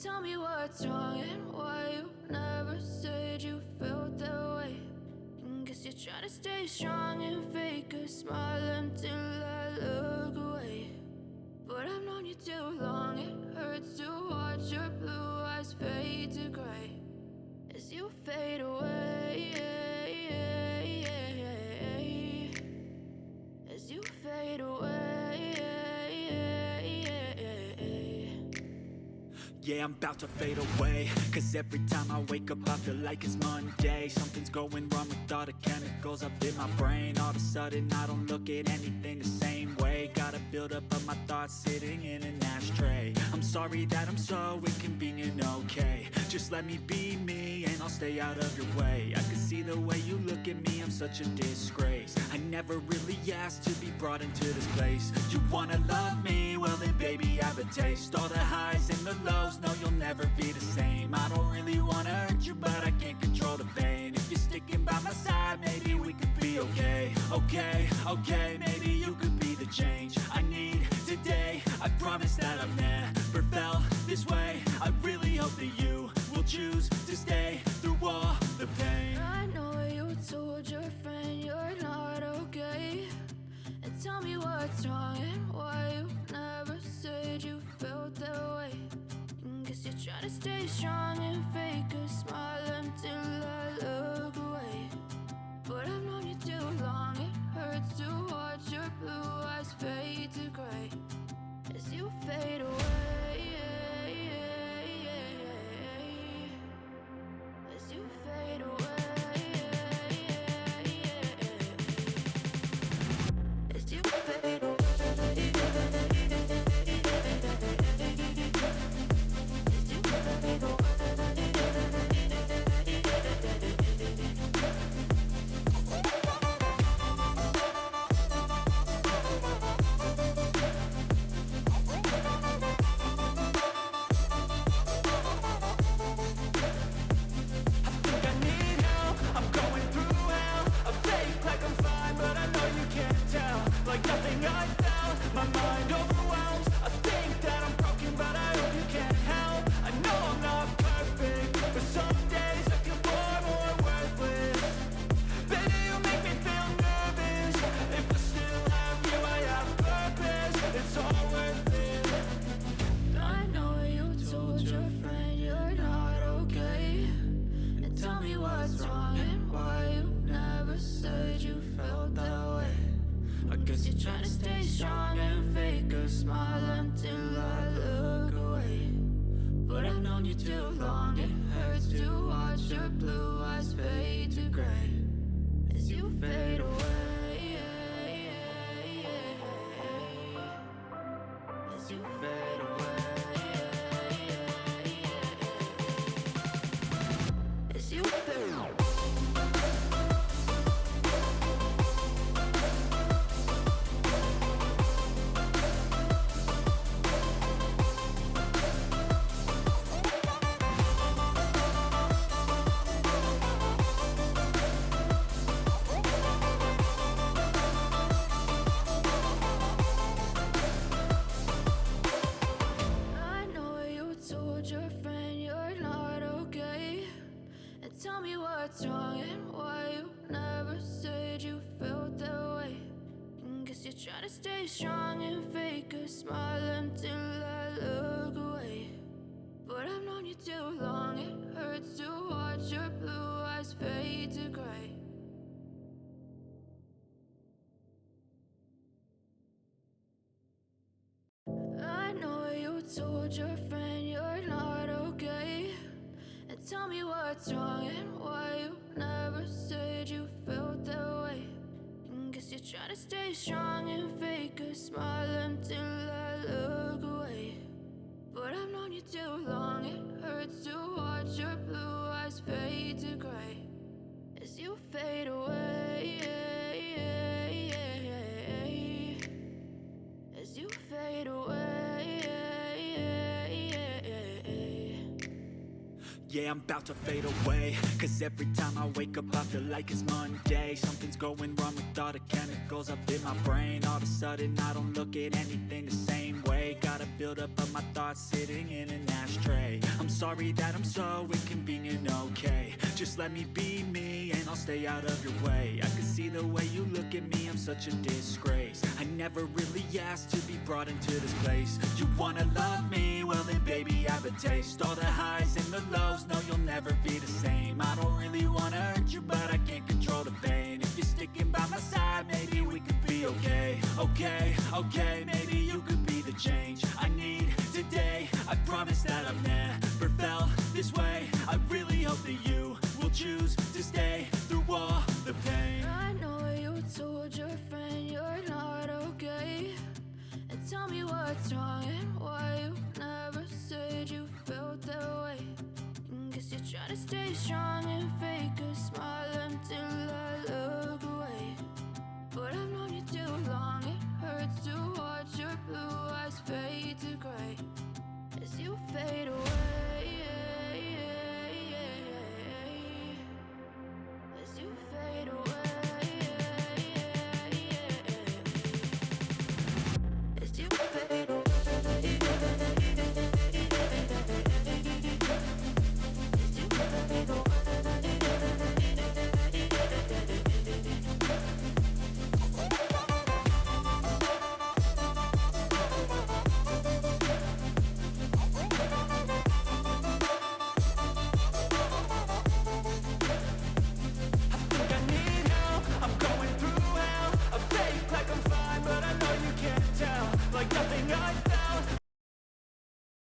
Tell me what's wrong and why you never said you felt that way. And guess you're trying to stay strong and fake a smile until I look away. But I've known you too long, it hurts to watch your blue eyes fade to gray as you fade away. As you fade away. Yeah, I'm about to fade away, cause every time I wake up I feel like it's Monday. Something's going wrong with all the chemicals up in my brain. All of a sudden I don't look at anything the same way. Gotta build up of my thoughts sitting in an ashtray. I'm sorry that I'm so inconvenient, okay. Just let me be me and I'll stay out of your way. I can see the way you look at me, I'm such a disgrace. I never really asked to be brought into this place. You wanna love me? Well then baby have a taste. All the highs and the lows, no you'll never be the same. I don't really wanna hurt you but I can't control the pain. If you're sticking by my side maybe we could be okay. Okay, maybe you could be the change I need today. I promise that I've never felt this way. I really hope that you will choose to stay through all the pain. I know you told your friend you're not okay. And tell me what's wrong and why you never said you felt that way. And guess you're trying to stay strong and fake a smile until I look away. But I've known you too long, it hurts to watch your blue eyes fade to gray as you fade away. As you fade away. As you fade away. As you fade away. Like nothing I felt, my mind overwhelms. I think that I'm broken, but I hope you can't help. I know I'm not perfect, but some days I feel more worthless. Baby, you make me feel nervous. If I still have you, I have purpose. It's all worth it. I know you told your friend you're not okay. And tell me what's wrong and why you never said you felt that way. I guess you're trying to stay strong and fake a smile until I look away. But I've known you too long, it hurts to watch your blue eyes fade to gray as you fade away. As you fade away. As you fade away. Tell me what's wrong and why you never said you felt that way. And guess you're trying to stay strong and fake a smile until I look away. But I've known you too long, it hurts to watch your blue eyes fade to gray. I know you told your friend you're not okay. And tell me what's wrong and why you never said you felt that way. And guess you're trying to stay strong and fake a smile until I look away. But I've known you too long, it hurts to watch your blue eyes fade to gray as you fade away. As you fade away. Yeah, I'm about to fade away, cause every time I wake up I feel like it's Monday. Something's going wrong with all the chemicals up in my brain. All of a sudden I don't look at anything the same way. Gotta build up of my thoughts sitting in an ashtray. sorry that I'm so inconvenient, okay? Just let me be me and I'll stay out of your way. I can see the way you look at me, I'm such a disgrace. I never really asked to be brought into this place. You wanna love me? Well then baby, have a taste. All the highs and the lows, no you'll never be the same. I don't really wanna hurt you, but I can't control the pain. If you're sticking by my side, maybe we could be okay. Okay, maybe you could be the change I need today. I promise that I've never felt this way. I really hope that you will choose to stay through all the pain. I know you told your friend you're not okay, and tell me what's wrong and why you never said you felt that way. And guess you're trying to stay strong and fake